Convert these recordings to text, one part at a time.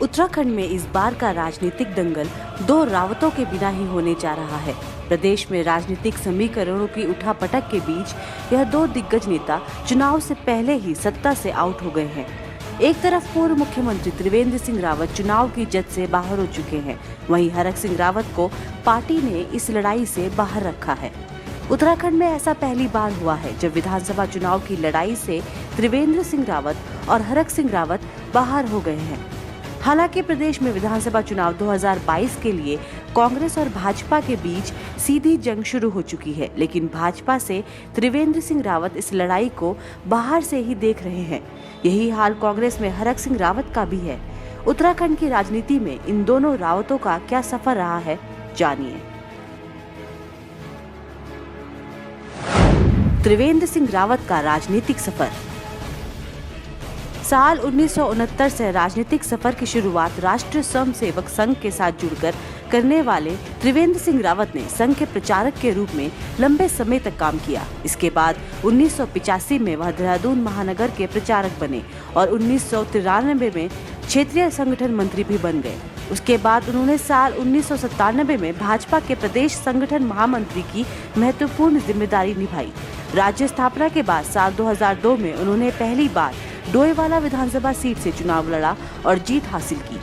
उत्तराखंड में इस बार का राजनीतिक दंगल दो रावतों के बिना ही होने जा रहा है। प्रदेश में राजनीतिक समीकरणों की उठापटक के बीच यह दो दिग्गज नेता चुनाव से पहले ही सत्ता से आउट हो गए हैं। एक तरफ पूर्व मुख्यमंत्री त्रिवेंद्र सिंह रावत चुनाव की जद से बाहर हो चुके हैं, वहीं हरक सिंह रावत को पार्टी ने इस लड़ाई से बाहर रखा है। उत्तराखंड में ऐसा पहली बार हुआ है जब विधानसभा चुनाव की लड़ाई से त्रिवेंद्र सिंह रावत और हरक सिंह रावत बाहर हो गए हैं। हालांकि प्रदेश में विधानसभा चुनाव 2022 के लिए कांग्रेस और भाजपा के बीच सीधी जंग शुरू हो चुकी है, लेकिन भाजपा से त्रिवेंद्र सिंह रावत इस लड़ाई को बाहर से ही देख रहे हैं। यही हाल कांग्रेस में हरक सिंह रावत का भी है। उत्तराखंड की राजनीति में इन दोनों रावतों का क्या सफर रहा है, जानिए। त्रिवेंद्र सिंह रावत का राजनीतिक सफर। साल 1969 से राजनीतिक सफर की शुरुआत राष्ट्रीय स्वयंसेवक संघ के साथ जुड़कर करने वाले त्रिवेंद्र सिंह रावत ने संघ के प्रचारक के रूप में लंबे समय तक काम किया। इसके बाद 1985 में वह देहरादून महानगर के प्रचारक बने और 1993 में क्षेत्रीय संगठन मंत्री भी बन गए। उसके बाद उन्होंने साल 1997 में भाजपा के प्रदेश संगठन महामंत्री की महत्वपूर्ण जिम्मेदारी निभाई। राज्य स्थापना के बाद साल 2002 में उन्होंने पहली बार डोईवाला विधानसभा सीट से चुनाव लड़ा और जीत हासिल की।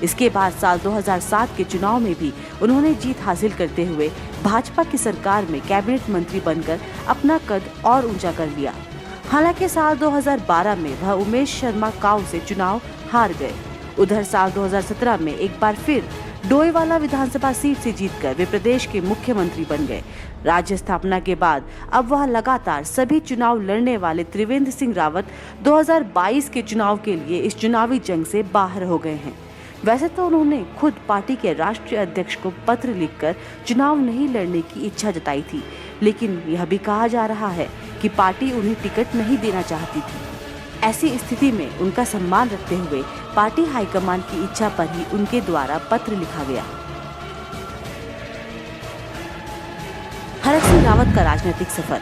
इसके बाद साल 2007 के चुनाव में भी उन्होंने जीत हासिल करते हुए भाजपा की सरकार में कैबिनेट मंत्री बनकर अपना कद और ऊंचा कर लिया। हालांकि साल 2012 में वह उमेश शर्मा काऊ से चुनाव हार गए। उधर साल 2017 में एक बार फिर डोईवाला विधानसभा सीट से जीतकर वे प्रदेश के मुख्यमंत्री बन गए। राज्य स्थापना के बाद अब वह लगातार सभी चुनाव लड़ने वाले त्रिवेंद्र सिंह रावत 2022 के चुनाव के लिए इस चुनावी जंग से बाहर हो गए हैं। वैसे तो उन्होंने खुद पार्टी के राष्ट्रीय अध्यक्ष को पत्र लिखकर चुनाव नहीं लड़ने की इच्छा जताई थी, लेकिन यह भी कहा जा रहा है कि पार्टी उन्हें टिकट नहीं देना चाहती थी। ऐसी स्थिति में उनका सम्मान रखते हुए पार्टी हाईकमान की इच्छा पर ही उनके द्वारा पत्र लिखा गया। हरक सिंह रावत का राजनीतिक सफर।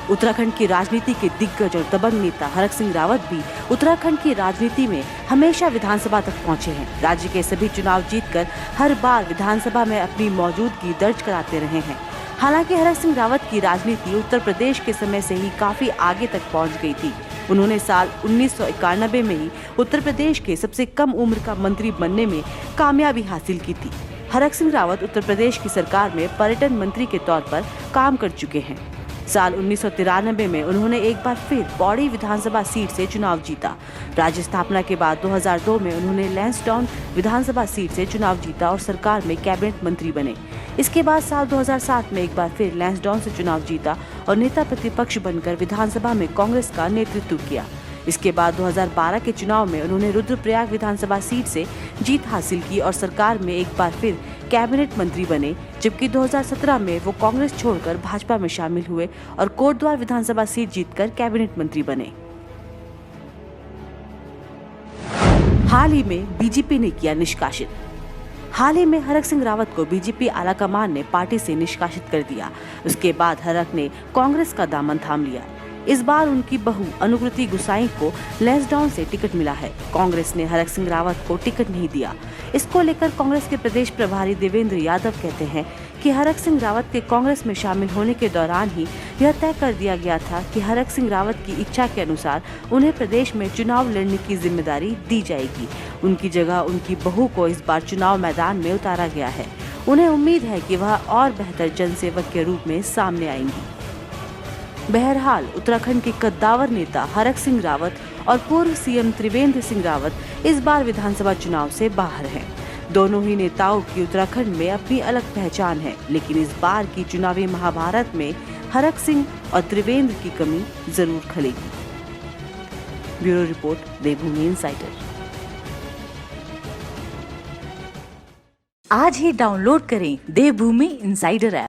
उत्तराखंड की राजनीति के दिग्गज और दबंग नेता हरक सिंह रावत भी उत्तराखंड की राजनीति में हमेशा विधानसभा तक पहुंचे हैं। राज्य के सभी चुनाव जीतकर हर बार विधानसभा में अपनी मौजूदगी दर्ज कराते रहे हैं। हालांकि हरक सिंह रावत की राजनीति उत्तर प्रदेश के समय से ही काफी आगे तक पहुंच गई थी। उन्होंने साल 1991 में ही उत्तर प्रदेश के सबसे कम उम्र का मंत्री बनने में कामयाबी हासिल की थी। हरक सिंह रावत उत्तर प्रदेश की सरकार में पर्यटन मंत्री के तौर पर काम कर चुके हैं। साल 1993 में उन्होंने एक बार फिर पौड़ी विधानसभा सीट से चुनाव जीता। राज्य स्थापना के बाद 2002 में उन्होंने लैंसडाउन विधानसभा सीट से चुनाव जीता और सरकार में कैबिनेट मंत्री बने। इसके बाद साल 2007 में एक बार फिर लैंसडाउन से चुनाव जीता और नेता प्रतिपक्ष बनकर विधानसभा में कांग्रेस का नेतृत्व किया। इसके बाद 2012 के चुनाव में उन्होंने रुद्रप्रयाग विधानसभा सीट से जीत हासिल की और सरकार में एक बार फिर कैबिनेट मंत्री बने, जबकि 2017 में वो कांग्रेस छोड़कर भाजपा में शामिल हुए और कोटद्वार विधानसभा सीट जीतकर कैबिनेट मंत्री बने। हाल ही में बीजेपी ने किया निष्कासित। हाल ही में हरक सिंह रावत को बीजेपी आलाकमान ने पार्टी से निष्कासित कर दिया। उसके बाद हरक ने कांग्रेस का दामन थाम लिया। इस बार उनकी बहू अनुकृति गुसाई को लैंसडाउन से टिकट मिला है। कांग्रेस ने हरक सिंह रावत को टिकट नहीं दिया। इसको लेकर कांग्रेस के प्रदेश प्रभारी देवेंद्र यादव कहते हैं कि हरक सिंह रावत के कांग्रेस में शामिल होने के दौरान ही यह तय कर दिया गया था कि हरक सिंह रावत की इच्छा के अनुसार उन्हें प्रदेश में चुनाव लड़ने की जिम्मेदारी दी जाएगी। उनकी जगह उनकी बहू को इस बार चुनाव मैदान में उतारा गया है। उन्हें उम्मीद है कि वह और बेहतर जनसेवक के रूप में सामने आएंगी। बहरहाल उत्तराखंड के कद्दावर नेता हरक सिंह रावत और पूर्व सीएम त्रिवेंद्र सिंह रावत इस बार विधानसभा चुनाव से बाहर हैं। दोनों ही नेताओं की उत्तराखंड में अपनी अलग पहचान है, लेकिन इस बार की चुनावी महाभारत में हरक सिंह और त्रिवेंद्र की कमी जरूर खलेगी। ब्यूरो रिपोर्ट, देवभूमि इनसाइडर। आज ही डाउनलोड करें देवभूमि इनसाइडर ऐप।